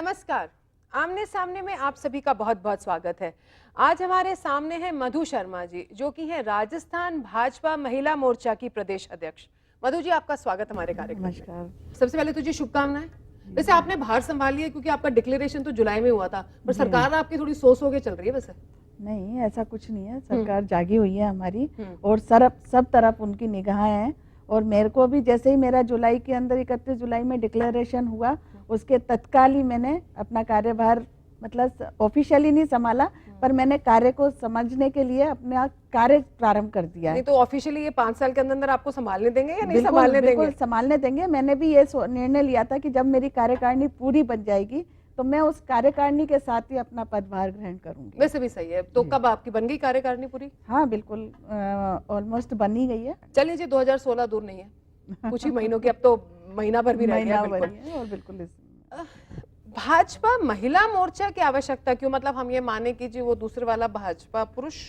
नमस्कार। आमने सामने में आप सभी का बहुत बहुत स्वागत है। आज हमारे सामने है मधु शर्मा जी, जो कि है राजस्थान भाजपा महिला मोर्चा की प्रदेश अध्यक्ष। मधु जी, आपका स्वागत हमारे कार्यक्रम में। नमस्कार। सबसे पहले तुझे शुभकामनाएं। वैसे आपने भार संभाली है क्योंकि आपका डिक्लेरेशन तो जुलाई में हुआ था, पर सरकार आपकी थोड़ी सो के चल रही है। वैसे नहीं, ऐसा कुछ नहीं है। सरकार जागी हुई है हमारी, और सब तरफ उनकी निगाहें हैं। और मेरे को भी जैसे ही मेरा जुलाई के अंदर 31 जुलाई में डिक्लेरेशन हुआ, उसके तत्काल ही मैंने अपना कार्यभार मतलब ऑफिशियली नहीं संभाला, पर मैंने कार्य को समझने के लिए अपना कार्य प्रारंभ कर दिया है। नहीं तो ऑफिशियली ये 5 साल के अंदर आपको संभालने देंगे या नहीं संभालने देंगे? बिल्कुल संभालने देंगे। मैंने भी ये निर्णय लिया था कि जब मेरी कार्यकारिणी पूरी बन जाएगी तो मैं उस कार्यकारिणी के साथ ही अपना पदभार ग्रहण करूंगी। वैसे भी सही है। तो कब आपकी बन गई कार्यकारिणी पूरी? हाँ बिल्कुल, ऑलमोस्ट बन ही गई है। चलिए जी, 2016 दूर नहीं है, कुछ ही महीनों की, अब तो महीना भर भी रह गया। बिल्कुल। भाजपा महिला मोर्चा की आवश्यकता क्यों? मतलब हम ये माने कि जी वो दूसरे वाला भाजपा पुरुष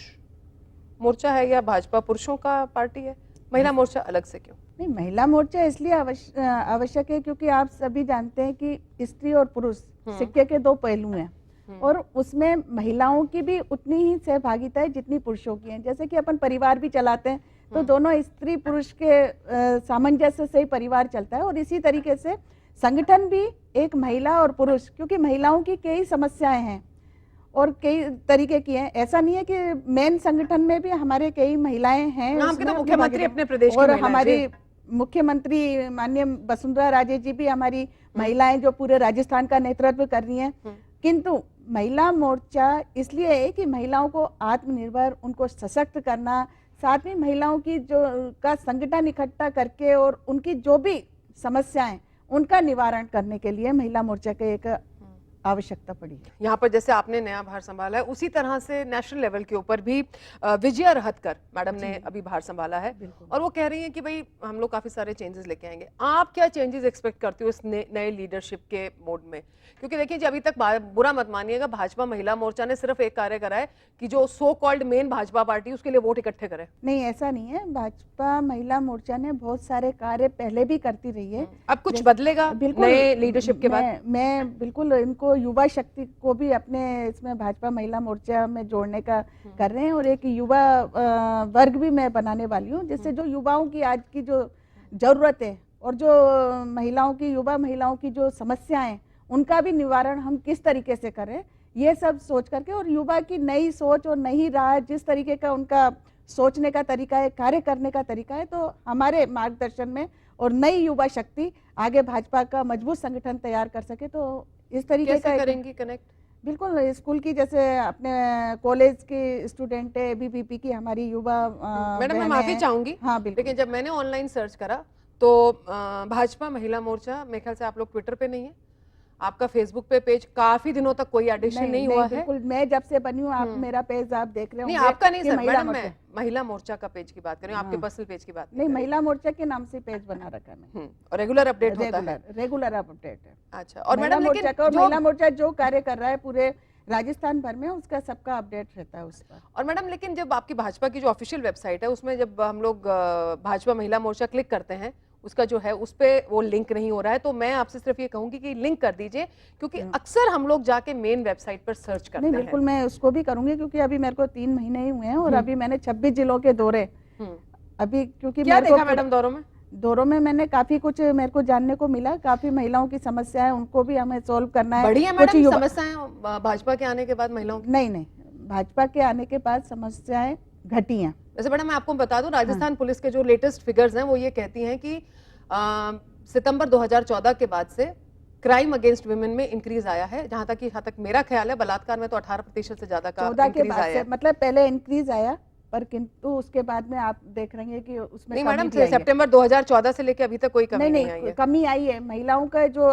मोर्चा है या भाजपा पुरुषों का पार्टी है, महिला मोर्चा अलग से क्यों? नहीं, महिला मोर्चा इसलिए आवश्यक है क्योंकि आप सभी जानते हैं कि स्त्री और पुरुष सिक्के के दो पहलू हैं, और उसमें महिलाओं की भी उतनी ही सहभागिता है जितनी पुरुषों की है। जैसे कि अपन परिवार भी चलाते हैं तो दोनों स्त्री पुरुष के सामंजस्य से ही परिवार चलता है, और इसी तरीके से संगठन भी एक महिला और पुरुष, क्योंकि महिलाओं की कई समस्याएं हैं और कई तरीके की हैं। ऐसा नहीं है कि मेन संगठन में भी हमारे कई महिलाएं हैं। तो मुख्यमंत्री अपने प्रदेश और हमारी मुख्यमंत्री माननीय वसुंधरा राजे जी भी हमारी महिलाएं जो पूरे राजस्थान का नेतृत्व कर रही हैं। किंतु महिला मोर्चा इसलिए है कि महिलाओं को आत्मनिर्भर, उनको सशक्त करना, साथ में महिलाओं की जो का संगठन इकट्ठा करके और उनकी जो भी समस्याएं उनका निवारण करने के लिए महिला मोर्चा के एक आवश्यकता पड़ी है। यहाँ पर जैसे आपने नया भार संभाला है, उसी तरह से नेशनल लेवल के ऊपर भी विजया रहतकर मैडम ने अभी भार संभाला है, और वो कह रही हैं कि भाई हम लोग काफी सारे चेंजेस लेके आएंगे। आप क्या चेंजेस एक्सपेक्ट करते हो इस नए लीडरशिप के मोड में? क्योंकि देखिए जी, अभी तक बुरा मत मानिएगा, भाजपा महिला मोर्चा ने सिर्फ एक कार्य करा है कि जो so called main Bhajpa party उसके लिए वोट इकट्ठे करे। नहीं, ऐसा नहीं है। भाजपा महिला मोर्चा ने बहुत सारे कार्य पहले भी करती रही है। अब कुछ बदलेगा नए लीडरशिप के बाद? मैं बिल्कुल इनको युवा शक्ति को भी अपने इसमें भाजपा महिला मोर्चा में जोड़ने का कर रहे हैं, और एक युवा वर्ग भी मैं बनाने वाली हूँ, जिससे जो युवाओं की आज की जो जरूरत है और जो महिलाओं की युवा महिलाओं की जो समस्याएं उनका भी निवारण हम किस तरीके से करें, ये सब सोच करके, और युवा की नई सोच और नई राह, जिस तरीके का उनका सोचने का तरीका है, कार्य करने का तरीका है, तो हमारे मार्गदर्शन में और नई युवा शक्ति आगे भाजपा का मजबूत संगठन तैयार कर सके। तो इस तरीके का करेंगी कनेक्ट? बिल्कुल, स्कूल की जैसे अपने कॉलेज की स्टूडेंट है, बीबीपी की हमारी युवा मैडम मैं माफी चाहूंगी। हाँ बिल्कुल। लेकिन जब मैंने ऑनलाइन सर्च करा तो भाजपा महिला मोर्चा, मेरे ख्याल से आप लोग ट्विटर पे नहीं है, आपका फेसबुक पे पेज काफी दिनों तक कोई एडिशन नहीं हुआ है। बिल्कुल, मैं जब से बनी हूँ, आप मेरा पेज आप देख रहे हो। नहीं, आपका नहीं सर, मैडम मैं महिला मोर्चा का पेज की बात कर रही हूँ, आपके पर्सनल पेज की बात नहीं। महिला मोर्चा के नाम से पेज बना रखा है और रेगुलर अपडेट होता है? रेगुलर अपडेट है। अच्छा। और मैडम लेकिन महिला मोर्चा जो कार्य कर रहा है पूरे राजस्थान भर में, उसका सबका अपडेट रहता है उस पर। और मैडम लेकिन जब आपकी भाजपा की जो ऑफिशियल वेबसाइट है, उसमें जब हम लोग भाजपा महिला मोर्चा क्लिक करते हैं, उसका जो है उस पे वो लिंक नहीं हो रहा है, तो मैं आपसे सिर्फ ये कहूंगी कि लिंक कर दीजिए, क्योंकि अक्सर हम लोग जाके मेन वेबसाइट पर सर्च करते हैं। बिल्कुल, मैं उसको भी करूंगी, क्योंकि अभी मेरे को 3 महीने ही हुए हैं, और अभी मैंने 26 जिलों के दौरे अभी, क्योंकि क्या देखा मैडम दौरों में मैंने काफी कुछ मेरे को जानने को मिला। काफी महिलाओं की समस्याएं, उनको भी हमें सोल्व करना है। बढ़िया मैडम समस्याएं भाजपा के आने के बाद महिलाओं? नहीं, भाजपा के आने के बाद समस्याएं घटी हैं। वैसे मैडम मैं आपको बता दूं, राजस्थान पुलिस के जो लेटेस्ट फिगर्स हैं वो ये कहती हैं कि सितंबर 2014 के बाद से क्राइम अगेंस्ट वुमेन में इंक्रीज आया है। जहां तक मेरा ख्याल है, बलात्कार में तो 18% से ज्यादा का इंक्रीज आया है। मतलब पहले इंक्रीज आया, पर किंतु उसके बाद में आप देख रहे हैं कि उसमें नहीं मैडम, सितंबर 2014 से लेके अभी तक कोई कमी नहीं आई है। कमी आई है। महिलाओं का जो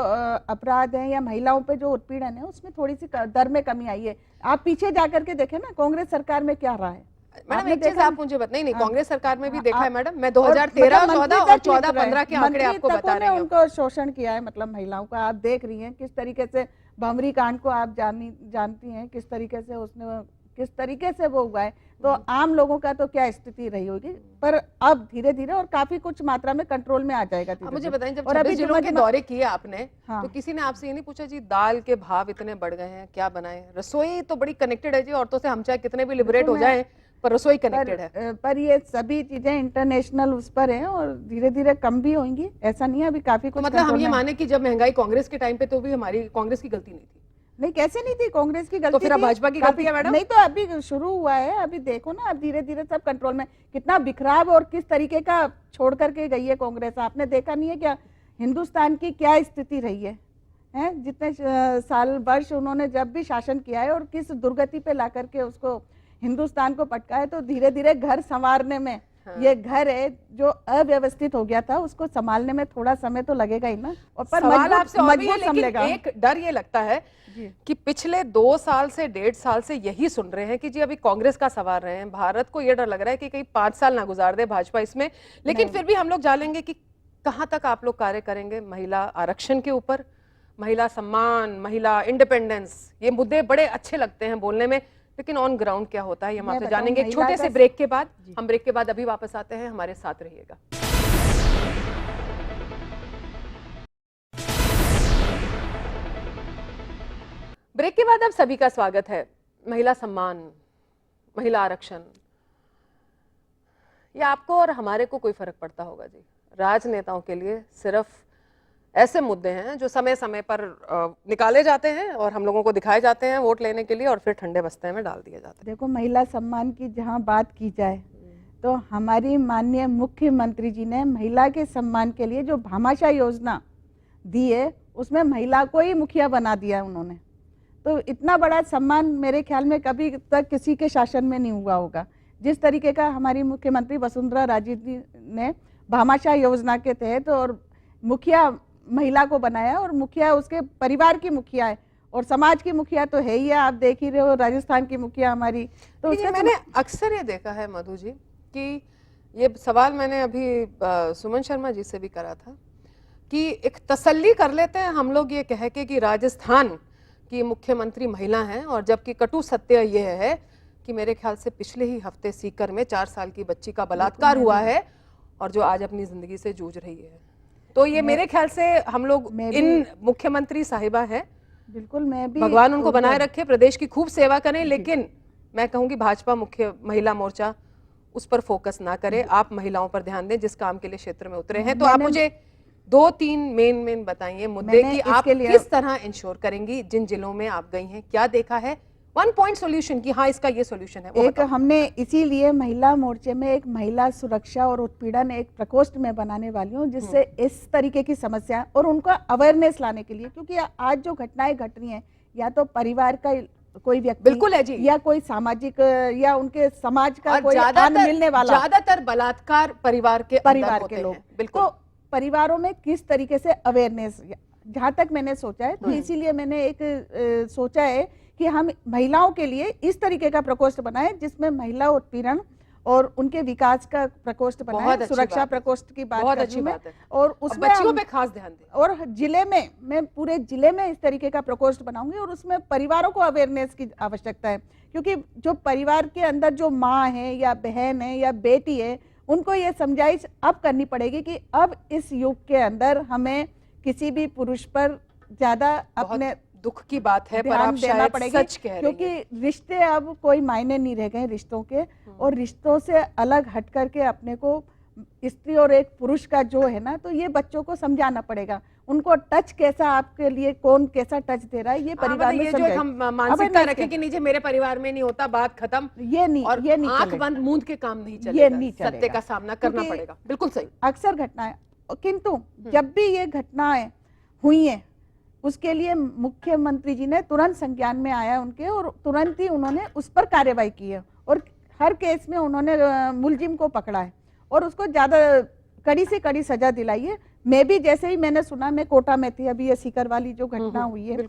अपराध है या महिलाओं पे जो उत्पीड़न है, उसमें थोड़ी सी दर में कमी आई है। आप पीछे जाकर के देखें ना, कांग्रेस सरकार में क्या रहा है। मैडम एक चीज आप मुझे नहीं, कांग्रेस सरकार में भी देखा है मैडम। मैं 2013, 14 और 14-15 के आंकड़े आपको बता रही हूँ। उनको शोषण किया है, मतलब महिलाओं का आप देख रही हैं किस तरीके से। भंवरी कांड को आप जानती हैं, किस तरीके से उसने, किस तरीके से वो हुआ है। तो आम लोगों का तो क्या स्थिति रही होगी, पर अब धीरे धीरे और काफी कुछ मात्रा में कंट्रोल में आ जाएगा अब धीरे मुझे धीरे। बताएं, जब और 26 अभी जिलों के दौरे किए आपने, हाँ। तो किसी ने आपसे ये नहीं पूछा जी दाल के भाव इतने बढ़ गए हैं, क्या बनाएं? रसोई तो बड़ी कनेक्टेड है जी, औरतों से हम चाहे कितने भी लिबरेट हो जाएं, पर रसोई कनेक्टेड है। पर ये सभी चीजें इंटरनेशनल उस पर हैं और धीरे धीरे कम भी होंगी, ऐसा नहीं है, अभी काफी तो कुछ मतलब हम control ये में है। माने कि जब महंगाई कांग्रेस के टाइम पे तो भी हमारी कांग्रेस की गलती नहीं थी? नहीं, कैसे नहीं थी, कांग्रेस की गलती तो फिर अब थी, भाजपा की काफी- गलती है मैडम? नहीं, तो अभी शुरू हुआ है, अभी देखो ना, अब धीरे धीरे सब कंट्रोल में। कितना बिखराव और किस तरीके का छोड़ करके गई है कांग्रेस, आपने देखा नहीं है क्या हिंदुस्तान की क्या स्थिति रही है, हैं? जितने साल वर्ष उन्होंने जब भी शासन किया है और किस दुर्गति पे ला करके उसको हिंदुस्तान को पटका है। तो धीरे धीरे घर संवारने में, ये घर है जो अव्यवस्थित हो गया था, उसको संभालने में थोड़ा समय तो लगेगा ही ना। और पर सवाल आपसे और भी है, मजबूत लेकिन संभलेगा। एक डर ये लगता है कि पिछले 2 साल से 1.5 साल से यही सुन रहे हैं कि जी अभी कांग्रेस का सवार रहे हैं, भारत को ये डर लग रहा है कि कहीं 5 साल ना गुजार दे भाजपा इसमें। लेकिन फिर भी हम लोग जानेंगे कि कहां तक आप लोग कार्य करेंगे महिला आरक्षण के ऊपर, महिला सम्मान, महिला इंडिपेंडेंस, ये मुद्दे बड़े अच्छे लगते हैं बोलने में, लेकिन ऑन ग्राउंड क्या होता है ये हम आपसे जानेंगे एक छोटे से ब्रेक के बाद। हम ब्रेक के बाद अभी वापस आते हैं, हमारे साथ रहिएगा। ब्रेक के बाद आप सभी का स्वागत है। महिला सम्मान, महिला आरक्षण, ये आपको और हमारे को कोई फर्क पड़ता होगा जी? राजनेताओं के लिए सिर्फ ऐसे मुद्दे हैं जो समय समय पर निकाले जाते हैं और हम लोगों को दिखाए जाते हैं वोट लेने के लिए, और फिर ठंडे बस्ते में डाल दिए जाते हैं। देखो, महिला सम्मान की जहाँ बात की जाए तो हमारी माननीय मुख्यमंत्री जी ने महिला के सम्मान के लिए जो भामाशाह योजना दी है, उसमें महिला को ही मुखिया बना दिया उन्होंने। तो इतना बड़ा सम्मान मेरे ख्याल में कभी तक किसी के शासन में नहीं हुआ होगा। जिस तरीके का हमारी मुख्यमंत्री वसुंधरा राजे जी ने भामाशाह योजना के तहत और मुखिया महिला को बनाया, और मुखिया उसके परिवार की मुखिया है और समाज की मुखिया तो है ही है, आप देख ही रहे हो राजस्थान की मुखिया हमारी। तो उसका मैंने अक्सर ये देखा है मधु जी कि ये सवाल मैंने अभी सुमन शर्मा जी से भी करा था कि एक तसल्ली कर लेते हैं हम लोग ये कह के कि राजस्थान की मुख्यमंत्री महिला हैं, और जबकि कटु सत्य ये है कि मेरे ख्याल से पिछले ही हफ्ते सीकर में 4 साल की बच्ची का बलात्कार हुआ है और जो आज अपनी जिंदगी से जूझ रही है। तो ये मेरे ख्याल से हम लोग इन मुख्यमंत्री साहिबा है, बिल्कुल, मैं भी, भगवान उनको बनाए रखे, प्रदेश की खूब सेवा करें, लेकिन मैं कहूंगी भाजपा मुख्य महिला मोर्चा उस पर फोकस ना करे, आप महिलाओं पर ध्यान दें जिस काम के लिए क्षेत्र में उतरे हैं। तो आप मुझे 2-3 मेन बताइए मुद्दे कि आप किस तरह इंश्योर करेंगी जिन जिलों में आप गई हैं, क्या देखा है, 1 पॉइंट सॉल्यूशन की हाँ इसका ये सॉल्यूशन है। एक हमने इसीलिए महिला मोर्चे में एक महिला सुरक्षा और उत्पीड़न एक प्रकोष्ठ में बनाने वाली हूँ, जिससे इस तरीके की समस्या और उनका अवेयरनेस लाने के लिए, क्योंकि आज जो घटनाएं घट रही हैं या तो परिवार का कोई व्यक्ति बिल्कुल है जी, या कोई सामाजिक या उनके समाज का कोई आन मिलने वाला, ज्यादातर बलात्कार परिवार के लोग। बिल्कुल, तो परिवारों में किस तरीके से अवेयरनेस, जहां तक मैंने सोचा है, तो इसीलिए मैंने एक सोचा है कि हम महिलाओं के लिए इस तरीके का प्रकोष्ठ बनाएं जिसमें महिला उत्पीड़न और उनके विकास का प्रकोष्ठ बनाएं, सुरक्षा प्रकोष्ठ की बात बहुत अच्छी बात है, और उसमें बच्चियों पे खास ध्यान दें। और जिले में, मैं पूरे जिले में इस तरीके का प्रकोष्ठ बनाऊंगी और उसमें परिवारों को अवेयरनेस की आवश्यकता है, क्योंकि जो परिवार के अंदर जो माँ है या बहन है या बेटी है, उनको ये समझाइश अब करनी पड़ेगी कि अब इस युग के अंदर हमें किसी भी पुरुष पर ज्यादा अपने दुख की बात है, पर आप देना पड़ेगा, सच कह रही हैं। क्योंकि रिश्ते अब कोई मायने नहीं रह गए रिश्तों के, और रिश्तों से अलग हट करके अपने को स्त्री और एक पुरुष का जो है ना, तो ये बच्चों को समझाना पड़ेगा। उनको टच कैसा, आपके लिए कौन कैसा टच दे रहा है, ये परिवार में जो हम मानसिकता रखें कि नीचे मेरे परिवार में नहीं होता, बात खत्म, ये नहीं आंख बंद मूंद के काम नहीं चलेगा, ये नहीं चलेगा, सत्य का सामना करना पड़ेगा। बिल्कुल सही, अक्सर घटनाएं, किंतु जब भी ये घटनाएं हुई है उसके लिए मुख्यमंत्री जी ने तुरंत संज्ञान में आया उनके, और तुरंत ही उन्होंने उस पर कार्रवाई की है, और हर केस में उन्होंने मुलजिम को पकड़ा है और उसको ज्यादा कड़ी से कड़ी सजा दिलाई है। मैं भी जैसे ही मैंने सुना, मैं कोटा में थी अभी ये सीकर वाली जो घटना हुई है,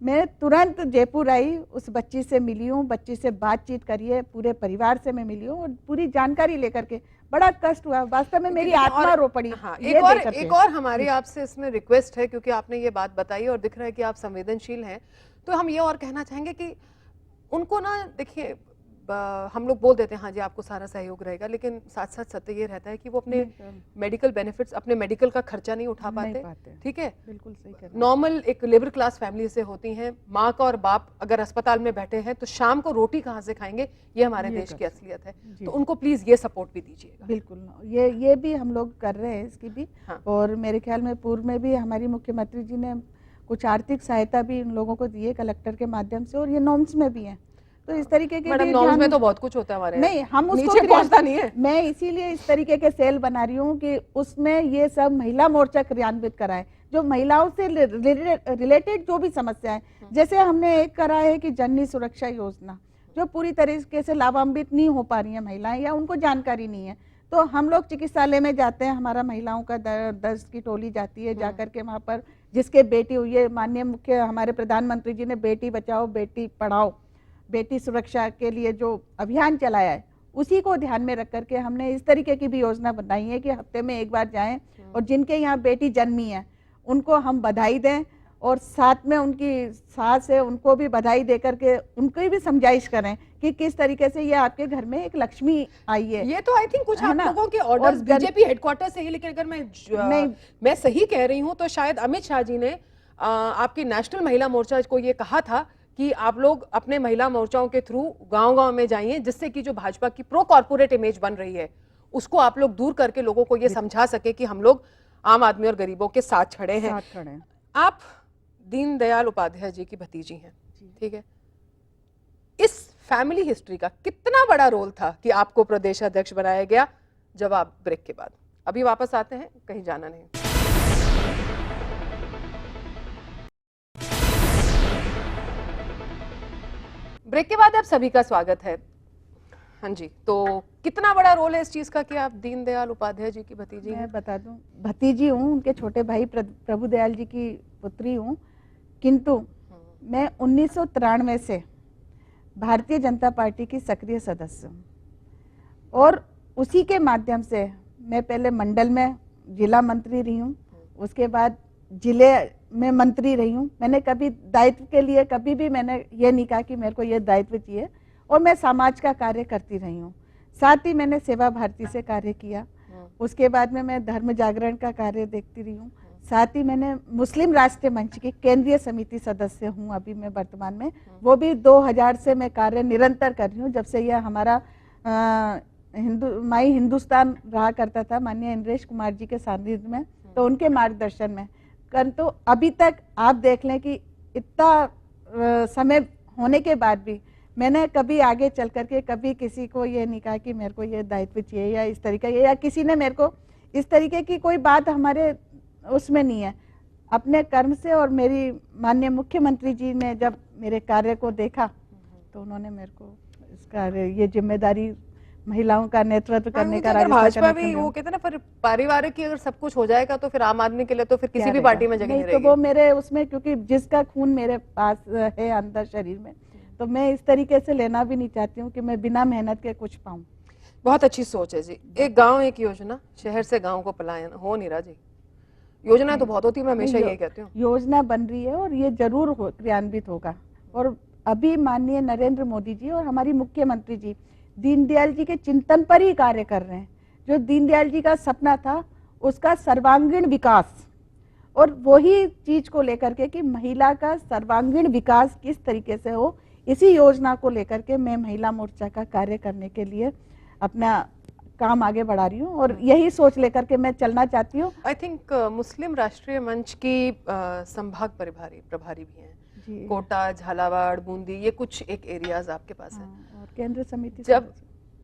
मैं तुरंत जयपुर आई, उस बच्ची से मिली हूँ, बच्ची से बातचीत करी है, पूरे परिवार से मैं मिली हूँ और पूरी जानकारी लेकर के बड़ा कष्ट हुआ, वास्तव में मेरी आत्मा रो पड़ी। हाँ, एक और हमारी आपसे इसमें रिक्वेस्ट है, क्योंकि आपने ये बात बताई और दिख रहा है कि आप संवेदनशील हैं, तो हम ये और कहना चाहेंगे कि उनको ना, देखिए हम लोग बोल देते हैं हाँ जी आपको सारा सहयोग रहेगा, लेकिन साथ साथ सत्य ये रहता है कि वो अपने मेडिकल बेनिफिट्स, अपने मेडिकल का खर्चा नहीं उठा पाते। ठीक है, बिल्कुल सही कह रहे हैं। नॉर्मल एक लेबर क्लास फैमिली से होती हैं, माँ का और बाप अगर अस्पताल में बैठे हैं तो शाम को रोटी कहाँ से खाएंगे, ये हमारे देश की असलियत है। तो उनको प्लीज ये सपोर्ट भी दीजिएगा। बिल्कुल, ये भी हम लोग कर रहे हैं इसकी भी। हाँ। और मेरे ख्याल में पूर्व में भी हमारी मुख्यमंत्री जी ने कुछ आर्थिक सहायता भी इन लोगों को दी है कलेक्टर के माध्यम से, और ये नॉर्म्स में भी है। तो इस तरीके के मैडम नॉर्म्स में तो बहुत कुछ होता है हमारे, नहीं हम उसको नीचे पहुंचता नहीं है। मैं इसीलिए इस तरीके के सेल बना रही हूँ कि उसमें ये सब महिला मोर्चा क्रियान्वित कराएं, जो महिलाओं से रिलेटेड जो भी समस्याएं, जैसे हमने एक करा है कि जननी सुरक्षा योजना, जो पूरी तरीके से लाभान्वित नहीं हो पा रही है महिलाएं या उनको जानकारी नहीं है। तो हम लोग चिकित्सालय में जाते हैं, हमारा महिलाओं का दर्द की टोली जाती है, जाकर के वहाँ पर जिसके बेटी हुई है, माननीय मुख्य हमारे प्रधानमंत्री जी ने बेटी बचाओ बेटी पढ़ाओ बेटी सुरक्षा के लिए जो अभियान चलाया है, उसी को ध्यान में रख करके हमने इस तरीके की भी योजना बनाई है कि हफ्ते में एक बार जाएं और जिनके यहाँ बेटी जन्मी है उनको हम बधाई दें, और साथ में उनकी सास है उनको भी बधाई दे करके उनको भी समझाइश करें कि किस तरीके से ये आपके घर में एक लक्ष्मी आई है। ये तो आई थिंक कुछ आप लोगों के ऑर्डर्स बीजेपी हेडक्वार्टर से ही, लेकिन अगर मैं सही कह रही हूँ तो शायद अमित शाह जी ने आपकी नेशनल महिला मोर्चा को ये कहा था कि आप लोग अपने महिला मोर्चाओं के थ्रू गांव-गांव में जाइए, जिससे कि जो भाजपा की प्रो कॉर्पोरेट इमेज बन रही है उसको आप लोग दूर करके लोगों को ये समझा सके कि हम लोग आम आदमी और गरीबों के साथ खड़े हैं। आप दीनदयाल उपाध्याय जी की भतीजी हैं, ठीक है, इस फैमिली हिस्ट्री का कितना बड़ा रोल था कि आपको प्रदेश अध्यक्ष बनाया गया? जवाब ब्रेक के बाद। अभी वापस आते हैं, कहीं जाना नहीं। ब्रेक के बाद आप सभी का स्वागत है। हाँ जी, तो कितना बड़ा रोल है इस चीज का कि आप दीनदयाल उपाध्याय जी की भतीजी हैं? मैं बता दूं, भतीजी हूँ, उनके छोटे भाई प्रभुदयाल जी की पुत्री हूँ, किंतु मैं 1993 से भारतीय जनता पार्टी की सक्रिय सदस्य हूँ, और उसी के माध्यम से मैं पहले मंडल में जिला मंत्री रही हूँ, उसके बाद जिले में मंत्री रही हूँ। मैंने कभी दायित्व के लिए कभी भी मैंने ये नहीं कहा कि मेरे को ये दायित्व चाहिए, और मैं समाज का कार्य करती रही हूँ। साथ ही मैंने सेवा भारती से कार्य किया, उसके बाद में मैं धर्म जागरण का कार्य देखती रही हूँ। साथ ही मैंने मुस्लिम राष्ट्रीय मंच की केंद्रीय समिति सदस्य हूँ अभी मैं वर्तमान में, वो भी 2000 से मैं कार्य निरंतर कर रही हूँ, जब से यह हमारा माई हिंदुस्तान रहा करता था माननीय इंद्रेश कुमार जी के सानिध्य में, तो उनके मार्गदर्शन में कर, तो अभी तक आप देख लें कि इतना समय होने के बाद भी मैंने कभी आगे चल करके कभी किसी को ये नहीं कहा कि मेरे को ये दायित्व चाहिए या इस तरीके, या किसी ने मेरे को इस तरीके की कोई बात हमारे उसमें नहीं है। अपने कर्म से, और मेरी माननीय मुख्यमंत्री जी ने जब मेरे कार्य को देखा तो उन्होंने मेरे को इसका ये जिम्मेदारी महिलाओं का नेतृत्व करने का, भाजपा भी वो कहते हैं ना, फिर पारिवारिक की अगर सब कुछ हो जाएगा तो फिर आम आदमी के लिए तो फिर किसी भी पार्टी में जगह नहीं रहेगी। तो वो मेरे उसमें, क्योंकि जिसका खून मेरे पास है अंदर शरीर में, तो मैं इस तरीके से लेना भी नहीं चाहती हूँ कि मैं बिना मेहनत के कुछ पाऊँ। बहुत अच्छी सोच है जी। एक गाँव एक योजना, शहर से गाँव को पलायन हो नहीं रहा जी। योजना तो बहुत होती है, मैं हमेशा ये कहती हूँ। योजना बन रही है और ये जरूर क्रियान्वित होगा। और अभी माननीय नरेंद्र मोदी जी और हमारी मुख्यमंत्री जी दीनदयाल जी के चिंतन पर ही कार्य कर रहे हैं। जो दीनदयाल जी का सपना था उसका सर्वांगीण विकास, और वही चीज को लेकर के कि महिला का सर्वांगीण विकास किस तरीके से हो, इसी योजना को लेकर के मैं महिला मोर्चा का कार्य करने के लिए अपना काम आगे बढ़ा रही हूँ, और यही सोच लेकर के मैं चलना चाहती हूँ। आई थिंक मुस्लिम राष्ट्रीय मंच की संभाग प्रभारी भी हैं, कोटा, झालावाड़, बूंदी, ये कुछ एक एरियाज आपके पास है। और केंद्र समिति। जब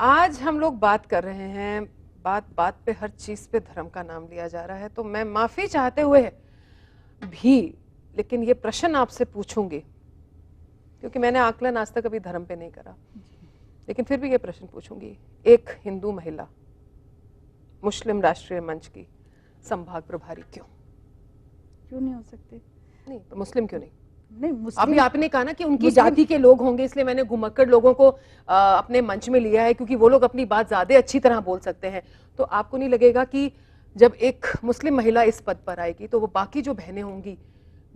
आज हम लोग बात कर रहे हैं, बात पे हर चीज पे धर्म का नाम लिया जा रहा है, तो मैं माफी चाहते हुए भी लेकिन ये प्रश्न आपसे पूछूंगी, क्योंकि मैंने आकलन आज तक अभी धर्म पे नहीं करा, लेकिन फिर भी ये प्रश्न पूछूंगी। एक हिंदू महिला मुस्लिम राष्ट्रीय मंच की संभाग प्रभारी क्यों नहीं हो सकती? नहीं तो मुस्लिम क्यों नहीं? अभी आपने कहा ना कि उनकी जाति के लोग होंगे, इसलिए मैंने घुमक्कड़ लोगों को अपने मंच में लिया है, क्योंकि वो लोग अपनी बात ज्यादा अच्छी तरह बोल सकते हैं। तो आपको नहीं लगेगा कि जब एक मुस्लिम महिला इस पद पर आएगी तो वो बाकी जो बहनें होंगी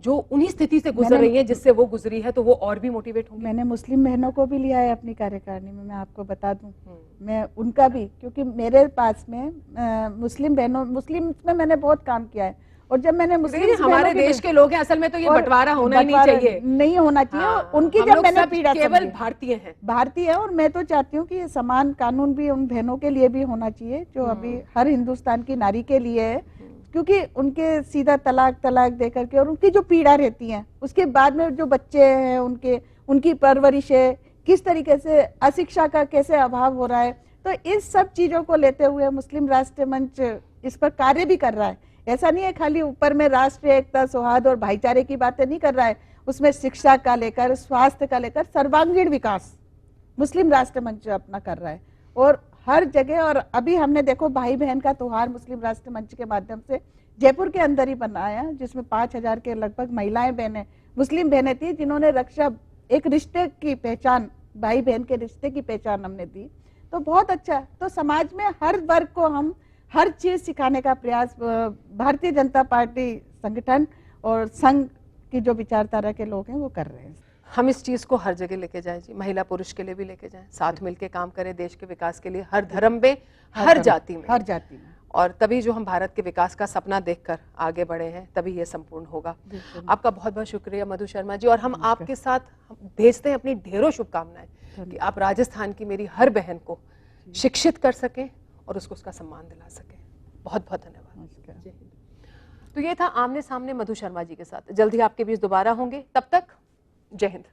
जो उन्हीं स्थिति से गुजर रही हैं जिससे वो गुजरी है, तो वो और भी मोटिवेट होंगे। मैंने मुस्लिम बहनों को भी लिया है अपनी कार्यकारिणी में, मैं आपको बता दूं। मैं उनका भी, क्योंकि मेरे पास में मुस्लिम बहनों, मुस्लिम में मैंने बहुत काम किया है, और जब मैंने मुस्लिम हमारे देश के लोग हैं, असल में तो ये बंटवारा होना ही नहीं चाहिए, नहीं होना चाहिए। हाँ, उनकी हम जब लोग मैंने सब पीड़ा केवल समझी, भारतीय हैं, भारतीय है, और मैं तो चाहती हूँ कि ये समान कानून भी उन बहनों के लिए भी होना चाहिए जो अभी हर हिंदुस्तान की नारी के लिए है, क्योंकि उनके सीधा तलाक दे करके, और उनकी जो पीड़ा रहती है, उसके बाद में जो बच्चे हैं उनकी परवरिश है, किस तरीके से अशिक्षा का कैसे अभाव हो रहा है, तो इस सब चीजों को लेते हुए मुस्लिम राष्ट्र मंच इस पर कार्य भी कर रहा है। ऐसा नहीं है खाली ऊपर में राष्ट्रीय एकता, सौहार्द और भाईचारे की बातें नहीं कर रहा है, उसमें शिक्षा का लेकर, स्वास्थ्य का लेकर सर्वांगीण विकास मुस्लिम राष्ट्र मंच अपना कर रहा है, और हर जगह। और अभी हमने देखो भाई बहन का त्योहार मुस्लिम राष्ट्र मंच के माध्यम से जयपुर के अंदर ही बनाया, जिसमें 5000 के लगभग महिलाएं बहनें, मुस्लिम बहनें थी, जिन्होंने रक्षा, एक रिश्ते की पहचान, भाई बहन के रिश्ते की पहचान हमने दी। तो बहुत अच्छा। तो समाज में हर वर्ग को हम हर चीज सिखाने का प्रयास भारतीय जनता पार्टी संगठन और संघ की जो विचारधारा के लोग हैं वो कर रहे हैं। हम इस चीज को हर जगह लेके जाएं जी, महिला पुरुष के लिए भी लेके जाएं, साथ मिलके काम करें देश के विकास के लिए, हर धर्म में, हर जाति में, हर जाति में। और तभी जो हम भारत के विकास का सपना देखकर आगे बढ़े हैं, तभी ये संपूर्ण होगा। आपका बहुत बहुत शुक्रिया मधु शर्मा जी, और हम आपके साथ भेजते हैं अपनी ढेरों शुभकामनाएं कि आप राजस्थान की मेरी हर बहन को शिक्षित कर सकें और उसको उसका सम्मान दिला सकें। बहुत बहुत धन्यवाद। तो ये था आमने सामने मधु शर्मा जी के साथ। जल्द ही आपके बीच दोबारा होंगे, तब तक जय हिंद।